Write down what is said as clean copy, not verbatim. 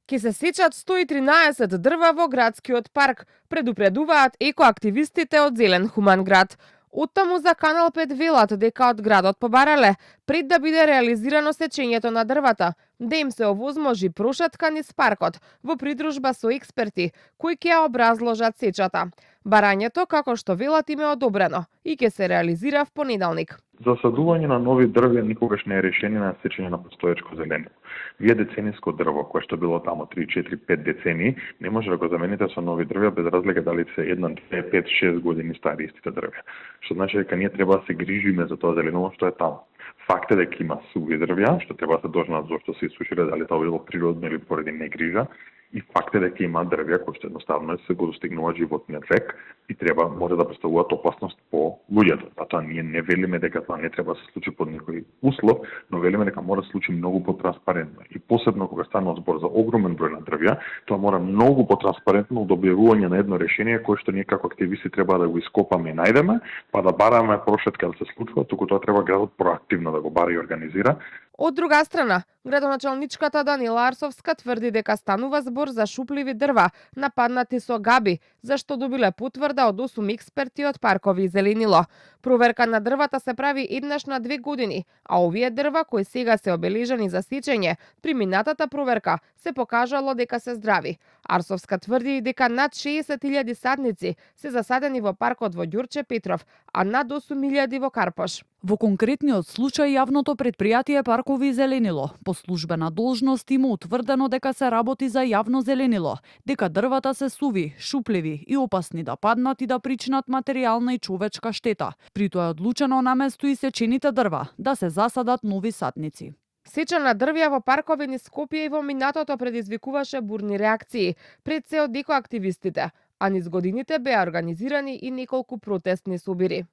Ке се сечат 113 дрва во градскиот парк, предупредуваат екоактивистите од Зелен хуман град. Оттаму за Канал 5 велат дека од градот побарале, пред да биде реализирано сечењето на дрвата, да им се овозможи прошетка низ паркот во придружба со експерти кои ќе ја образложат сечата. Барањето, како што велат, им е одобрено и ќе се реализира в понеделник. Засадување на нови дрвја никогаш не е решение на сечење на постоечко зеленило. Вие децениско дрво, кое што било таму 3, 4, 5 децении, не може да го замените со нови дрвја без разлика дали се 1, 2, 5, 6 години стари истите дрвја. Што значи дека ние треба да се грижиме за тоа зеленило што е таму. Факт е дека има суви дрвја, што треба да се дожнат зошто се исушиле, дали тоа било природно или поради негрижа. И факт е дека има дрвја кои што едноставно се го достигнуваат животниот век и може да представуваат опасност по луѓето. Затоа ние не велиме дека тоа не треба да се случи под никој услов, но велиме дека мора да се случи многу потранспарентно. И посебно кога станува збор за огромен број на дрвја, тоа мора многу потранспарентно до објавување на едно решение кое што ние како активисти треба да го ископаме и најдеме, па да бараме прошетка да се случува, туку тоа треба градот проактивно да го бара и организира. Од друга страна, градоначалничката Данила Арсовска тврди дека станува збор за шупливи дрва, нападнати со габи, зашто добиле потврда од 8 експерти од паркови и зеленило. Проверка на дрвата се прави еднаш на 2 години, а овие дрва кои сега се обележани за сечење, при минатата проверка се покажало дека се здрави. Арсовска тврди и дека над 60.000 садници се засадени во паркот во Ѓурче Петров, а над 8.000 во Карпош. Во конкретниот случај јавното предпријатие Паркови и зеленило по службена должност има утврдено дека се работи за јавно зеленило, дека дрвата се суви, шупливи и опасни да паднат и да причинат материјална и човечка штета. При тоа е одлучено наместо и сечените дрва да се засадат нови садници. Сеча на дрвја во паркови низ Скопје и во минатото предизвикуваше бурни реакции пред се од екоактивистите, а низ годините беа организирани и неколку протестни собири.